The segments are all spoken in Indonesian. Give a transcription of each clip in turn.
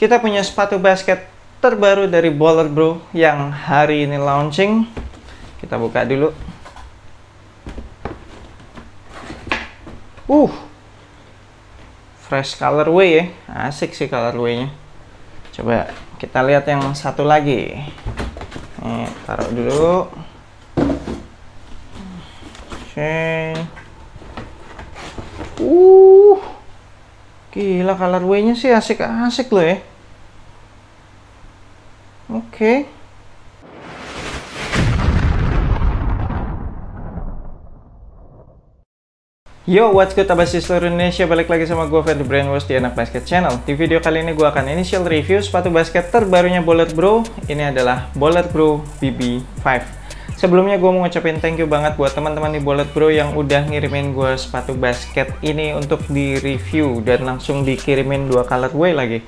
Kita punya sepatu basket terbaru dari Baller Bro yang hari ini launching. Kita buka dulu. Fresh colorway ya. Asik sih colorway-nya. Coba kita lihat yang satu lagi. Nih, taruh dulu. Oke. Gila colorway-nya sih asik-asik loh ya. Oke. Yo, what's good abasi seluruh Indonesia, balik lagi sama gue Ferdi Brainwash di Anak Basket Channel. Di video kali ini gue akan initial review sepatu basket terbarunya Baller Bro. Ini adalah Baller Bro BB5. Sebelumnya gue mau ngucapin thank you banget buat teman-teman di Baller Bro yang udah ngirimin gue sepatu basket ini untuk di review dan langsung dikirimin 2 colorway lagi.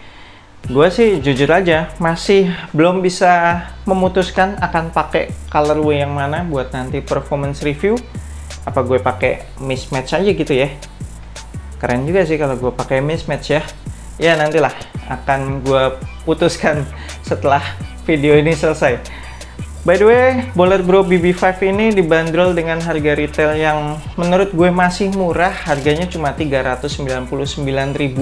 Gue sih jujur aja masih belum bisa memutuskan akan pakai colorway yang mana buat nanti performance review. Apa gue pakai mismatch aja gitu ya. Keren juga sih kalau gue pakai mismatch ya. Ya nantilah akan gue putuskan setelah video ini selesai. By the way, Baller Bro BB5 ini dibanderol dengan harga retail yang menurut gue masih murah. Harganya cuma 399.000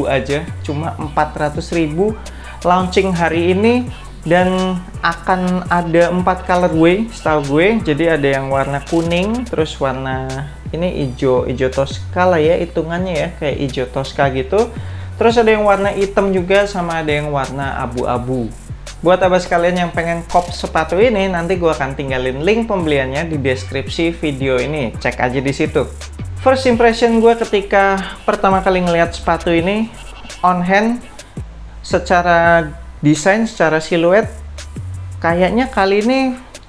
aja, cuma 400.000 launching hari ini. Dan akan ada 4 colorway setahu gue. Jadi ada yang warna kuning, terus warna ini hijau toska lah ya hitungannya ya, kayak hijau toska gitu. Terus ada yang warna hitam juga, sama ada yang warna abu-abu. Buat abas kalian yang pengen kop sepatu ini, nanti gue akan tinggalin link pembeliannya di deskripsi video ini. Cek aja di situ. First impression gue ketika pertama kali ngelihat sepatu ini on hand, secara desain, secara siluet, kayaknya kali ini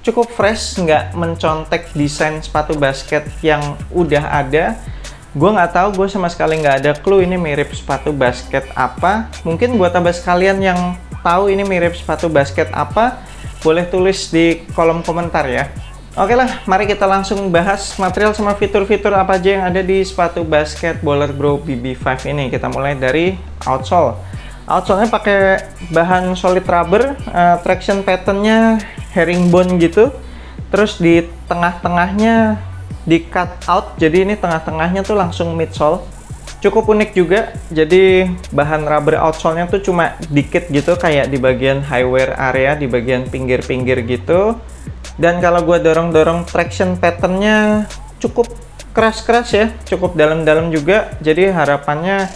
cukup fresh, nggak mencontek desain sepatu basket yang udah ada. Gue nggak tahu, gue sama sekali nggak ada clue ini mirip sepatu basket apa. Mungkin buat abas kalian yang tahu ini mirip sepatu basket apa, boleh tulis di kolom komentar ya. Oke lah, mari kita langsung bahas material sama fitur-fitur apa aja yang ada di sepatu basket Baller Bro BB5 ini. Kita mulai dari outsole. Outsole-nya pakai bahan solid rubber, traction pattern-nya herringbone gitu. Terus di tengah-tengahnya di cut out, jadi ini tengah-tengahnya tuh langsung midsole. Cukup unik juga, jadi bahan rubber outsole-nya tuh cuma dikit gitu, kayak di bagian high wear area, di bagian pinggir-pinggir gitu. Dan kalau gue dorong-dorong, traction pattern-nya cukup keras-keras ya, cukup dalam-dalam juga. Jadi harapannya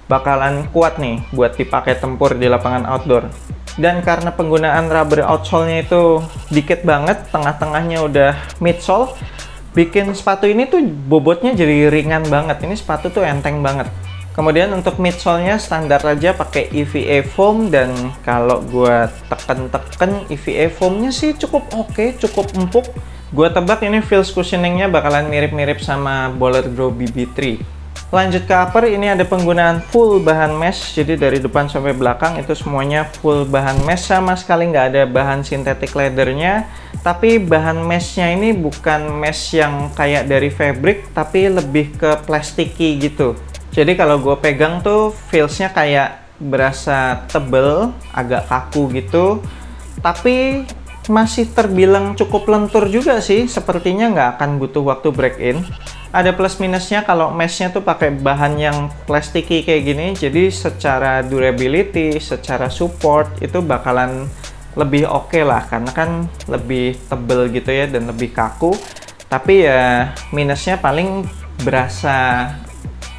bakalan kuat nih buat dipakai tempur di lapangan outdoor. Dan karena penggunaan rubber outsole-nya itu dikit banget, tengah-tengahnya udah midsole, bikin sepatu ini tuh bobotnya jadi ringan banget. Ini sepatu tuh enteng banget. Kemudian untuk midsole-nya standar aja pakai EVA foam, dan kalau gue teken-teken EVA foam-nya sih cukup oke, cukup empuk. Gue tebak ini feels cushioning-nya bakalan mirip-mirip sama Baller Bro BB3. Lanjut ke upper, ini ada penggunaan full bahan mesh, jadi dari depan sampai belakang itu semuanya full bahan mesh, sama sekali nggak ada bahan synthetic leather-nya. Tapi bahan mesh-nya ini bukan mesh yang kayak dari fabric, tapi lebih ke plasticky gitu. Jadi kalau gue pegang tuh feels-nya kayak berasa tebel, agak kaku gitu, tapi masih terbilang cukup lentur juga sih. Sepertinya nggak akan butuh waktu break in. Ada plus minusnya kalau mesh-nya tuh pakai bahan yang plasticky kayak gini, jadi secara durability, secara support itu bakalan lebih oke lah, karena kan lebih tebel gitu ya dan lebih kaku. Tapi ya minusnya paling berasa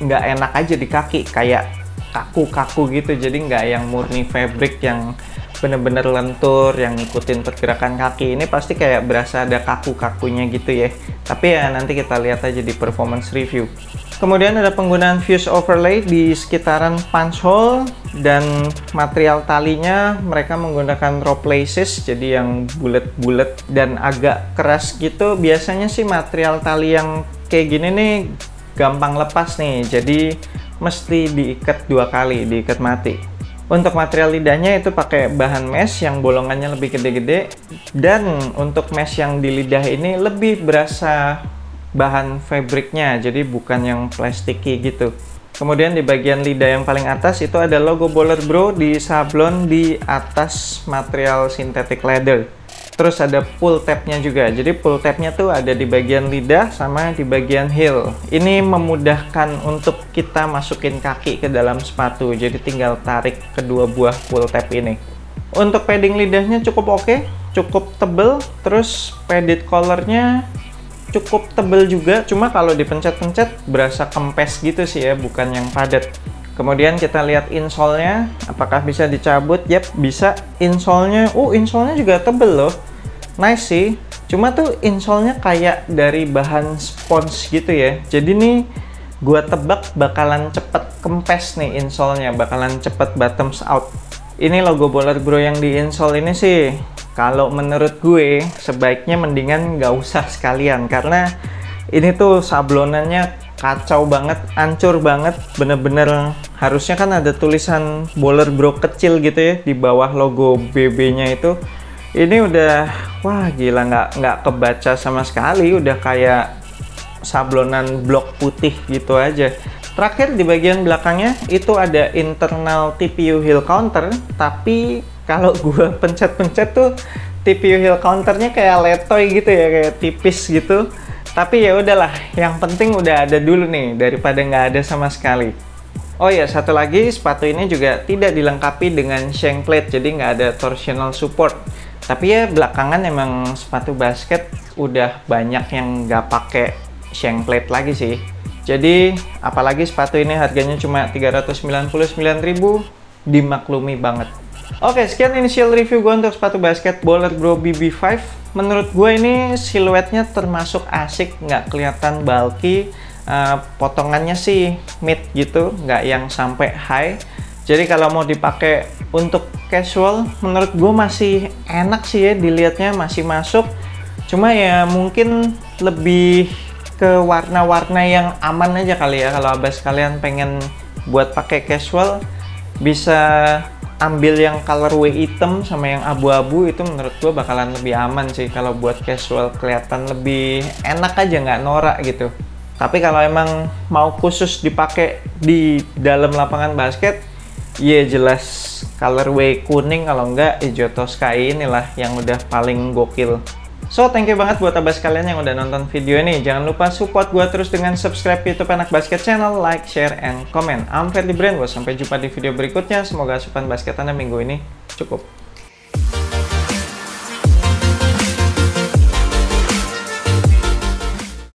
nggak enak aja di kaki, kayak kaku-kaku gitu. Jadi nggak yang murni fabric yang bener-bener lentur, yang ngikutin pergerakan kaki. Ini pasti kayak berasa ada kaku-kakunya gitu ya. Tapi ya nanti kita lihat aja di performance review. Kemudian ada penggunaan fuse overlay di sekitaran punch hole, dan material talinya mereka menggunakan rope laces, jadi yang bulat-bulat dan agak keras gitu. Biasanya sih material tali yang kayak gini nih gampang lepas nih, jadi mesti diikat 2 kali, diikat mati. Untuk material lidahnya itu pakai bahan mesh yang bolongannya lebih gede-gede, dan untuk mesh yang di lidah ini lebih berasa bahan fabriknya, jadi bukan yang plasticky gitu. Kemudian di bagian lidah yang paling atas itu ada logo Bowler Bro di sablon di atas material synthetic leather. Terus ada pull tabnya juga. Jadi pull tabnya tuh ada di bagian lidah sama di bagian heel. Ini memudahkan untuk kita masukin kaki ke dalam sepatu. Jadi tinggal tarik kedua buah pull tab ini. Untuk padding lidahnya cukup oke, cukup tebel. Terus padded collarnya cukup tebel juga. Cuma kalau dipencet-pencet berasa kempes gitu sih ya, bukan yang padat. Kemudian kita lihat insole-nya, apakah bisa dicabut? Yap, bisa. Insole-nya, insole-nya juga tebel loh. Nice sih. Cuma tuh insole-nya kayak dari bahan spons gitu ya. Jadi nih, gua tebak bakalan cepet kempes nih insole-nya, bakalan cepet bottoms out. Ini logo Bowler Bro yang di insole ini sih, kalau menurut gue, sebaiknya mendingan nggak usah sekalian. Karena ini tuh sablonannya kacau banget, hancur banget, bener-bener harusnya kan ada tulisan Bowler Bro kecil gitu ya di bawah logo BB-nya itu. Ini udah, wah gila, nggak kebaca sama sekali, udah kayak sablonan blok putih gitu aja. Terakhir di bagian belakangnya itu ada internal TPU heel counter, tapi kalau gua pencet-pencet tuh TPU heel counternya kayak letoy gitu ya, kayak tipis gitu. Tapi ya udahlah, yang penting udah ada dulu nih daripada nggak ada sama sekali. Oh ya, satu lagi, sepatu ini juga tidak dilengkapi dengan shank plate, jadi nggak ada torsional support. Tapi ya belakangan emang sepatu basket udah banyak yang nggak pakai shank plate lagi sih. Jadi apalagi sepatu ini harganya cuma 399.000, dimaklumi banget. Oke, sekian initial review gue untuk sepatu basket Bowler Bro BB5. Menurut gue ini siluetnya termasuk asik, nggak kelihatan bulky. Potongannya sih mid gitu, nggak yang sampai high. Jadi kalau mau dipakai untuk casual, menurut gue masih enak sih ya, dilihatnya masih masuk. Cuma ya mungkin lebih ke warna-warna yang aman aja kali ya. Kalau abas kalian pengen buat pakai casual, bisa ambil yang colorway hitam sama yang abu-abu, itu menurut gue bakalan lebih aman sih. Kalau buat casual kelihatan lebih enak aja, nggak norak gitu. Tapi kalau emang mau khusus dipakai di dalam lapangan basket, ya jelas colorway kuning, kalau enggak hijau Tosca inilah yang udah paling gokil. So, thank you banget buat abas kalian yang udah nonton video ini. Jangan lupa support gua terus dengan subscribe YouTube Anak Basket Channel, like, share, and comment. I'm Ferdy Brainwash. Sampai jumpa di video berikutnya. Semoga asupan basket Anda minggu ini cukup.